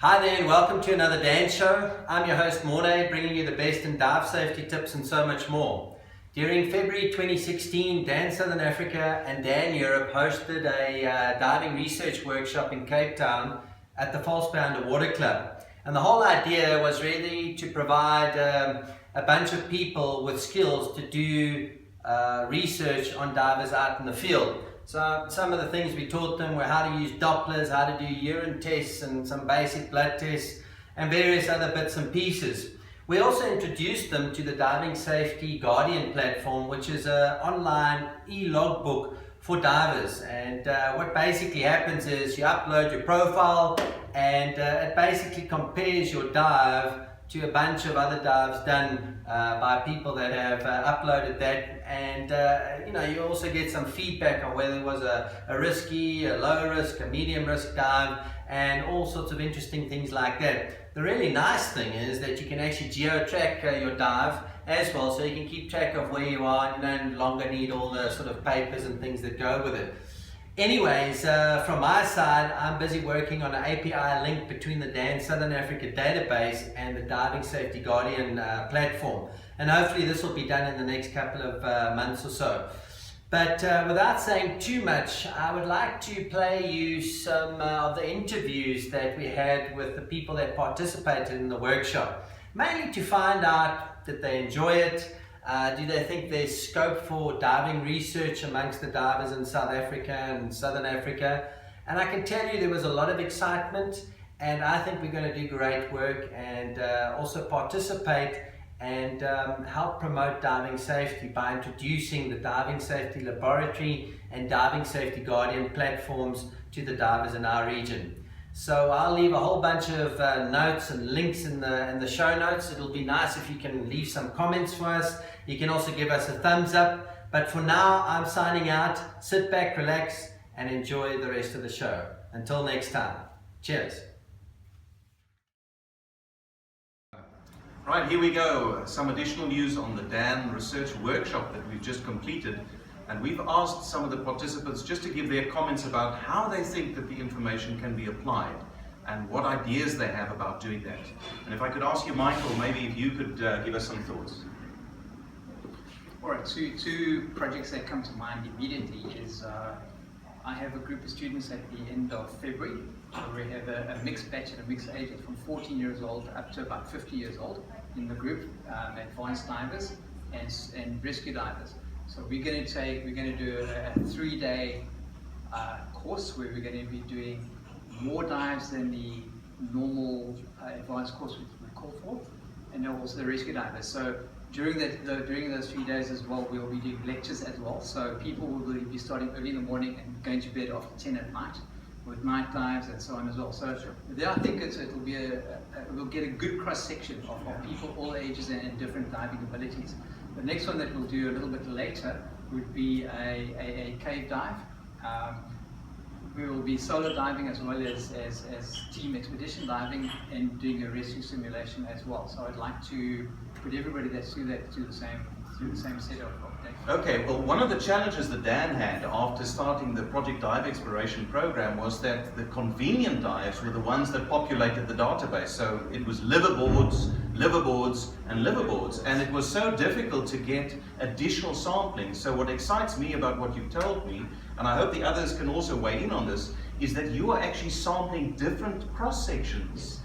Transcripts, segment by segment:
Hi there and welcome to another Dan Show. I'm your host Mornay, bringing you the best in dive safety tips and so much more. During February 2016, Dan Southern Africa and Dan Europe hosted a diving research workshop in Cape Town at the Falsebay Underwater Club. And the whole idea was really to provide a bunch of people with skills to do research on divers out in the field. So some of the things we taught them were how to use Dopplers, how to do urine tests and some basic blood tests and various other bits and pieces. We also introduced them to the Diving Safety Guardian platform, which is an online e-logbook for divers. And what basically happens is you upload your profile and it basically compares your dive to a bunch of other dives done by people that have uploaded that, and you also get some feedback on whether it was a risky, a low risk, a medium risk dive, and all sorts of interesting things like that. The really nice thing is that you can actually geo-track your dive as well, so you can keep track of where you are and you no longer need all the sort of papers and things that go with it. Anyways, from my side, I'm busy working on an API link between the Dan Southern Africa database and the Diving Safety Guardian platform. And hopefully this will be done in the next couple of months or so. But without saying too much, I would like to play you some of the interviews that we had with the people that participated in the workshop. Mainly to find out that they enjoy it. Do they think there's scope for diving research amongst the divers in South Africa and Southern Africa? And I can tell you there was a lot of excitement, and I think we're going to do great work and also participate and help promote diving safety by introducing the Diving Safety Laboratory and Diving Safety Guardian platforms to the divers in our region. So I'll leave a whole bunch of notes and links in the show notes. It'll be nice if you can leave some comments for us. You can also give us a thumbs up. But for now, I'm signing out. Sit back, relax, and enjoy the rest of the show. Until next time. Cheers. Right, here we go. Some additional news on the Dan research workshop that we've just completed. And we've asked some of the participants just to give their comments about how they think that the information can be applied and what ideas they have about doing that. And if I could ask you, Michael, maybe if you could give us some thoughts. All right, two projects that come to mind immediately is I have a group of students at the end of February where we have a mixed batch and a mixed age from 14 years old up to about 50 years old in the group, advanced divers and rescue divers. So we're going to do a 3-day course where we're going to be doing more dives than the normal advanced course we call for, and also the rescue divers. So during those 3 days as well, we'll be doing lectures as well. So people will be starting early in the morning and going to bed after 10 at night with night dives and so on as well. So there, I think we'll get a good cross section of people all ages and different diving abilities. The next one that we'll do a little bit later would be a cave dive. We will be solo diving as well as team expedition diving and doing a rescue simulation as well. So I'd like to put everybody that's do that through the same set of days. Okay, well, one of the challenges that Dan had after starting the Project Dive Exploration program was that the convenient dives were the ones that populated the database. So it was liverboards, and liverboards, and it was so difficult to get additional sampling. So what excites me about what you've told me, and I hope the others can also weigh in on this, is that you are actually sampling different cross-sections.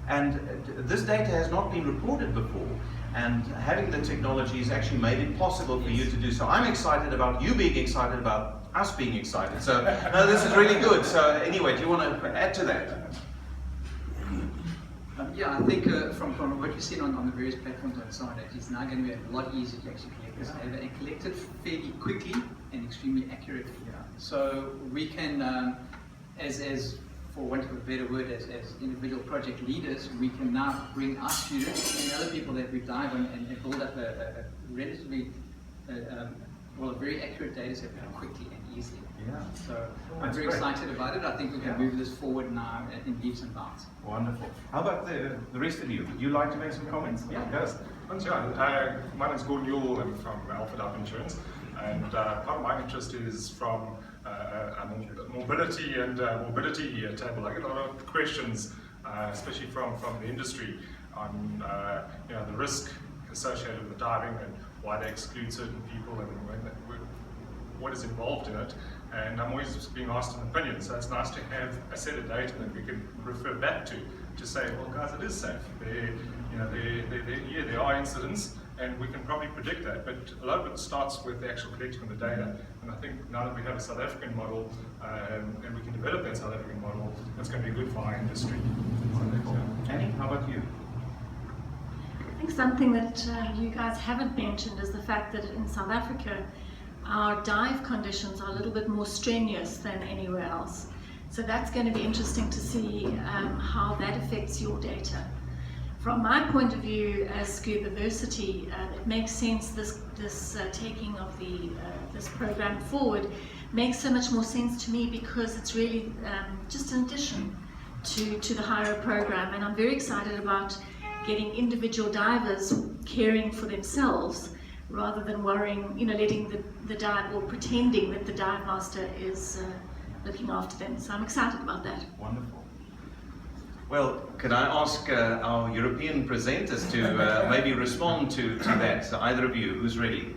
And this data has not been reported before. And having the technology has actually made it possible for you to do so. I'm excited about you being excited about us being excited. So, no, this is really good. So anyway, do you want to add to that? Yeah, I think from what you've seen on the various platforms and so on, it is now going to be a lot easier to actually collect this data and collect it fairly quickly and extremely accurately. Yeah. So we can, as for want of a better word, as individual project leaders, we can now bring our students and other people that we dive on and build up a relatively, a very accurate data set quickly and easily. Yeah. So I'm very excited about it. I think we can move this forward now in leaps and bounds. Wonderful. How about the rest of you? Would you like to make some comments? Yeah. Yes. My name is Gordon Yule. I'm from Alpha Dive Insurance. And part of my interest is from a mobility and morbidity table. I get a lot of questions especially from the industry, on the risk associated with the diving and why they exclude certain people and what is involved in it. And I'm always being asked an opinion, so it's nice to have a set of data that we can refer back to say, well guys, it is safe. There are incidents, and we can probably predict that, but a lot of it starts with the actual collecting of the data. And I think now that we have a South African model, and we can develop that South African model, that's going to be good for our industry. Annie, how about you? I think something that you guys haven't mentioned is the fact that in South Africa, our dive conditions are a little bit more strenuous than anywhere else. So that's going to be interesting to see how that affects your data. From my point of view as Scubaversity, it makes sense this taking of this program forward makes so much more sense to me, because it's really just an addition to the higher program, and I'm very excited about getting individual divers caring for themselves rather than worrying, letting the dive, or pretending that the dive master is looking after them. So I'm excited about that. Wonderful. Well, can I ask our European presenters to maybe respond to that? So either of you, who's ready?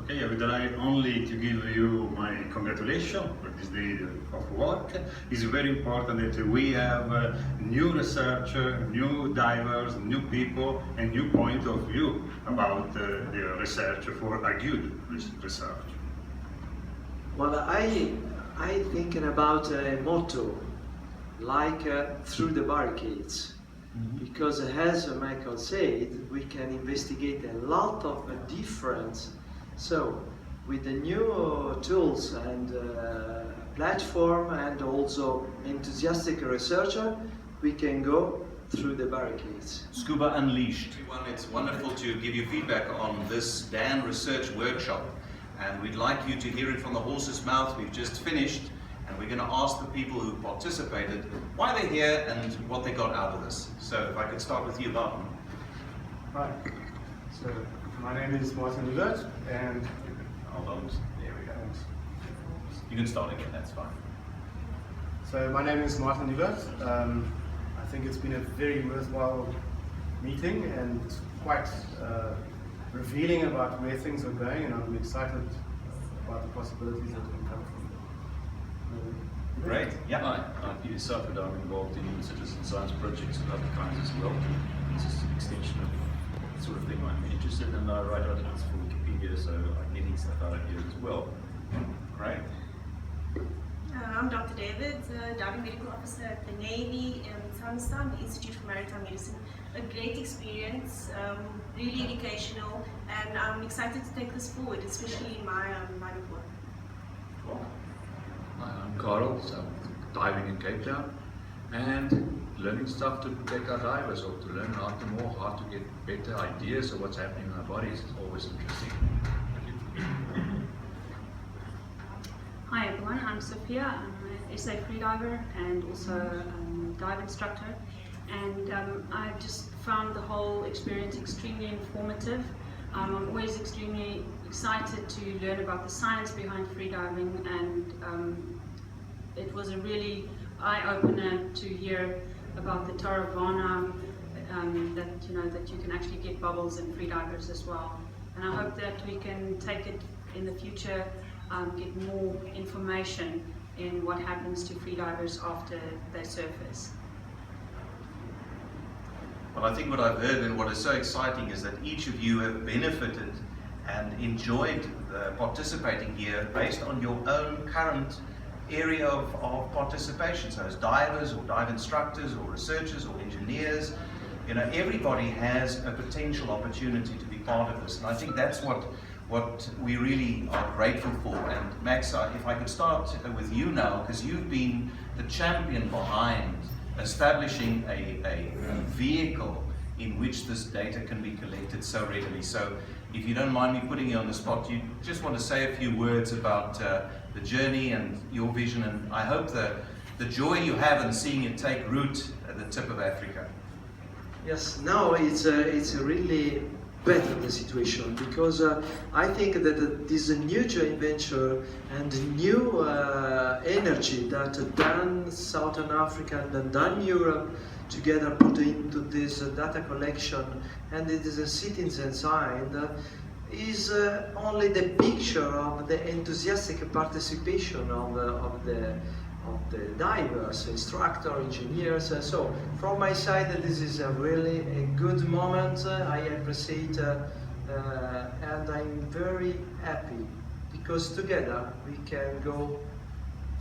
Okay, I would like only to give you my congratulations for this day of work. It's very important that we have new research, new divers, new people, and new point of view about the research for a good research. Well, I thinking about a motto like through the barricades, because as Michael said, we can investigate a lot of different. So with the new tools and platform and also enthusiastic researcher, we can go through the barricades. Scuba Unleashed. Everyone, it's wonderful to give you feedback on this DAN research workshop, and we'd like you to hear it from the horse's mouth. We've just finished, and we're going to ask the people who participated why they're here and what they got out of this. So if I could start with you, Martin. Hi. So my name is Martin Lulert, and Hold on. There we go. You can start again, that's fine. So my name is Martin Lulert. I think it's been a very worthwhile meeting and quite revealing about where things are going, and I'm excited about the possibilities that can come from. Great. Yeah. Hi, I'm Peter Suffolk. I'm involved in citizen science projects of other kinds as well. This is an extension of the sort of thing I'm interested in, and I write articles for Wikipedia, so I'm getting stuff out of here as well. Great. I'm Dr. David, diving medical officer at the Navy in Sunstone, the Institute for Maritime Medicine. A great experience, really educational, and I'm excited to take this forward, especially in my report. Cool. Hi, I'm Carl, so I'm diving in Cape Town and learning stuff to protect our divers, or to learn how to get better ideas of what's happening in our bodies. It's always interesting. Hi everyone, I'm Sophia. I'm an SA freediver and also a dive instructor, and I've just found the whole experience extremely informative. I'm always extremely excited to learn about the science behind freediving, and it was a really eye-opener to hear about the Taravana, that you can actually get bubbles in freedivers as well. And I hope that we can take it in the future, get more information in what happens to freedivers after they surface. Well, I think what I've heard and what is so exciting is that each of you have benefited and enjoyed participating here based on your own current area of participation. So as divers or dive instructors or researchers or engineers, everybody has a potential opportunity to be part of this. And I think that's what we really are grateful for. And Max, if I could start with you now, because you've been the champion behind establishing a vehicle in which this data can be collected so readily. So if you don't mind me putting you on the spot, you just want to say a few words about the journey and your vision, and I hope the joy you have in seeing it take root at the tip of Africa. Yes, no, it's a really better the situation, because I think that this new joint venture and new energy that DAN Southern Africa and DAN Europe together put into this data collection, and it is a citizen side, is only the picture of the enthusiastic participation of the divers, instructor, engineers. So from my side, this is a really a good moment. I appreciate and I'm very happy because together we can go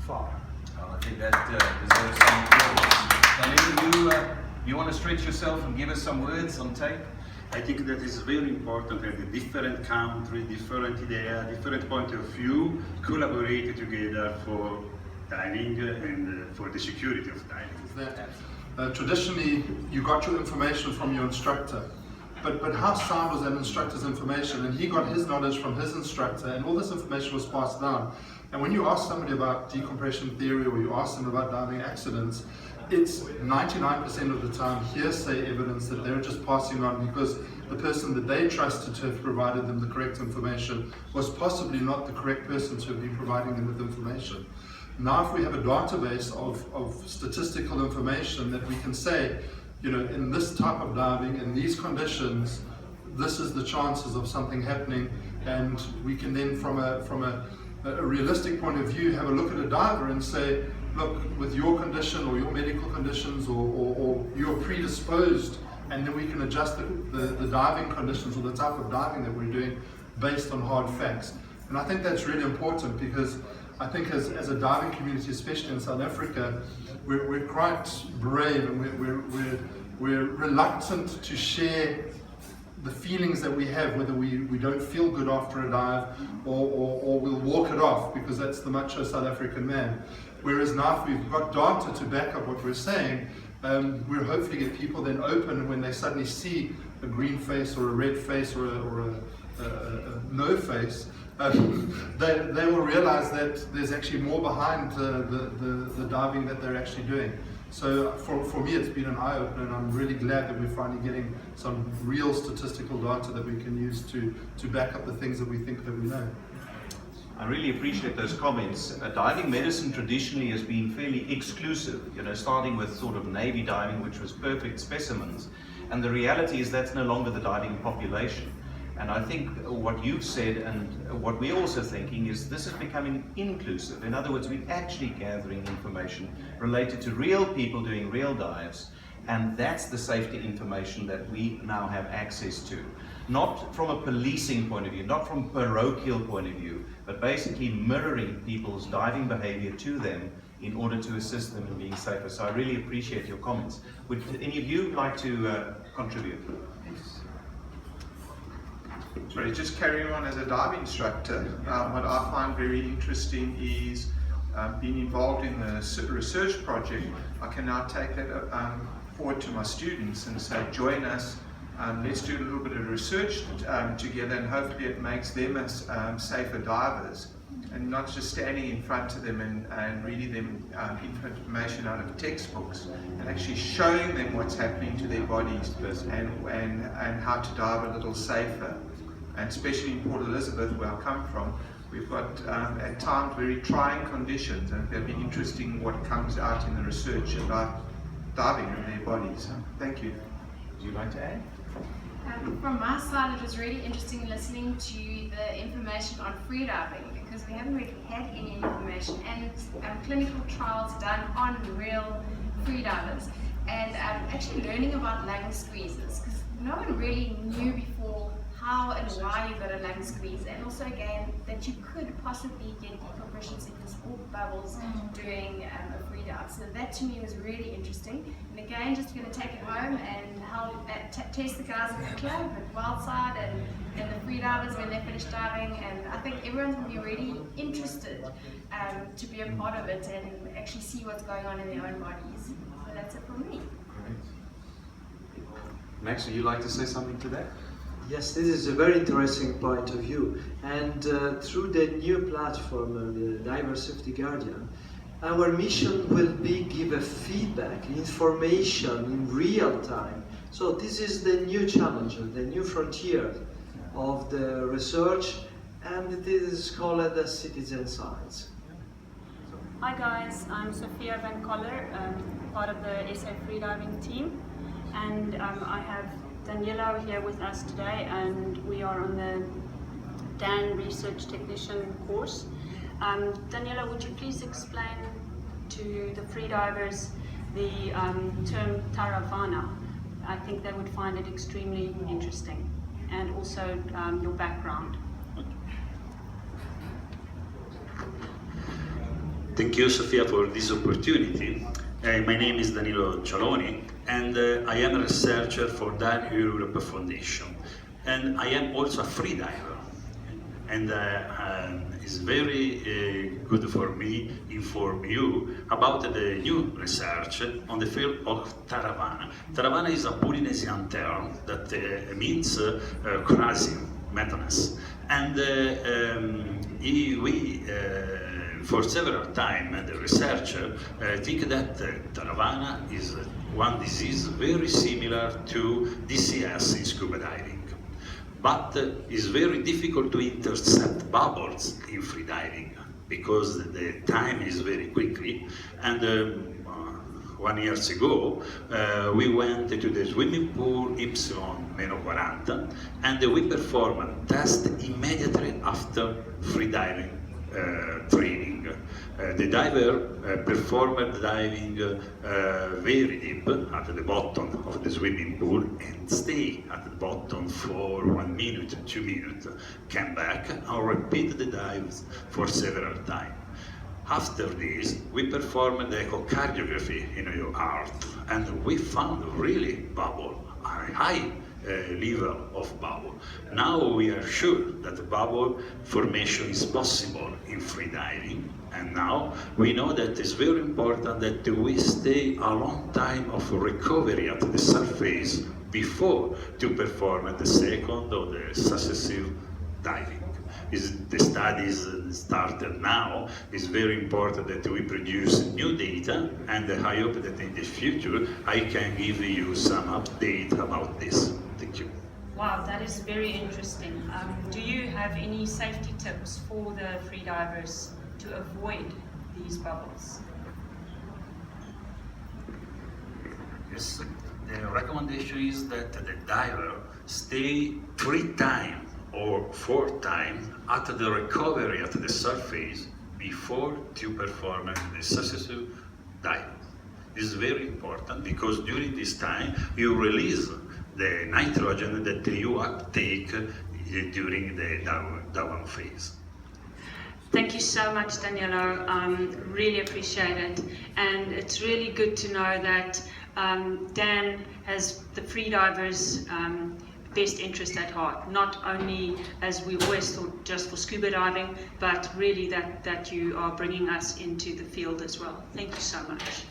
far. Well, I think that deserves some applause. You want to stretch yourself and give us some words on tape? I think that is very important that the different country, different idea, different point of view collaborate together for diving and for the security of diving. Traditionally, you got your information from your instructor, but how sound was that instructor's information? And he got his knowledge from his instructor, and all this information was passed down. And when you ask somebody about decompression theory, or you ask them about diving accidents, it's 99% of the time hearsay evidence that they're just passing on because the person that they trusted to have provided them the correct information was possibly not the correct person to have been providing them with information. Now if we have a database of statistical information that we can say, you know, in this type of diving, in these conditions, this is the chances of something happening, and we can then from a realistic point of view have a look at a diver and say, look, with your condition or your medical conditions or you're predisposed, and then we can adjust the diving conditions or the type of diving that we're doing based on hard facts. And I think that's really important because I think as a diving community, especially in South Africa, we're quite brave and we're reluctant to share the feelings that we have, whether we don't feel good after a dive or we'll walk it off because that's the macho South African man. Whereas now if we've got data to back up what we're saying, we'll hopefully get people then open when they suddenly see a green face or a red face or a no face, they will realize that there's actually more behind the diving that they're actually doing. So for me it's been an eye-opener, and I'm really glad that we're finally getting some real statistical data that we can use to back up the things that we think that we know. I really appreciate those comments. Diving medicine traditionally has been fairly exclusive, you know, starting with sort of Navy diving, which was perfect specimens. And the reality is that's no longer the diving population. And I think what you've said and what we're also thinking is this is becoming inclusive. In other words, we're actually gathering information related to real people doing real dives, and that's the safety information that we now have access to. Not from a policing point of view, not from a parochial point of view, but basically mirroring people's diving behavior to them in order to assist them in being safer. So I really appreciate your comments. Would any of you like to contribute? Sorry, just carrying on as a dive instructor, what I find very interesting is being involved in the research project. I can now take that forward to my students and say, join us, let's do a little bit of research together, and hopefully it makes them as safer divers, and not just standing in front of them and reading them information out of textbooks, and actually showing them what's happening to their bodies and how to dive a little safer. And especially in Port Elizabeth, where I come from, we've got at times very trying conditions, and it'll be interesting what comes out in the research about diving in their bodies. Thank you. Would you like to add? From my side, it was really interesting listening to the information on freediving, because we haven't really had any information and clinical trials done on real freedivers, and actually learning about lung squeezes, because no one really knew before how and why you got a lung squeeze, and also again that you could possibly get decompression sickness or bubbles doing a free dive. So that to me was really interesting, and again just going to take it home and help test the guys at the club, at Wildside, and the free divers when they finish diving, and I think everyone's going to be really interested to be a part of it and actually see what's going on in their own bodies. So that's it from me. Great. Max, would you like to say something to that? Yes, this is a very interesting point of view, and through the new platform, the Diver Safety Guardian, our mission will be give a feedback, information in real time So this is the new challenge, the new frontier of the research, and it is called the citizen science. Hi guys, I'm Sophia Van Coller, part of the SA Freediving team, and I have Daniela here with us today, and we are on the DAN Research Technician course. Daniela, would you please explain to the freedivers the term Taravana? I think they would find it extremely interesting, and also your background. Thank you, Sofia, for this opportunity. My name is Danilo Cialoni, and I am a researcher for DAN Europe Foundation. And I am also a freediver. And it's very good for me to inform you about the new research on the field of Taravana. Taravana is a Polynesian term that means crazy, madness. And for several times, the researcher think that Taravana is one disease very similar to DCS in scuba diving. But it's very difficult to intercept bubbles in freediving because the time is very quickly. And 1 year ago, we went to the swimming pool Y-40, and we performed a test immediately after freediving training. The diver performed diving very deep at the bottom of the swimming pool and stayed at the bottom for 1 minute, 2 minutes, came back and repeated the dives for several times. After this, we performed the echocardiography in your heart, and we found really bubble, a high level of bubble. Now we are sure that the bubble formation is possible in freediving, and now we know that it's very important that we stay a long time of recovery at the surface before to perform the second or the successive diving. The studies started now. It's very important that we produce new data, and I hope that in the future I can give you some update about this. Thank you. Wow, that is very interesting. Do you have any safety tips for the freedivers to avoid these bubbles? Yes, the recommendation is that the diver stay 3 times or 4 times at the recovery at the surface before to perform the successive dive. This is very important because during this time you release the nitrogen that you uptake during the down phase. Thank you so much, Daniela. Really appreciate it. And it's really good to know that Dan has the freedivers' best interest at heart, not only as we always thought just for scuba diving, but really that you are bringing us into the field as well. Thank you so much.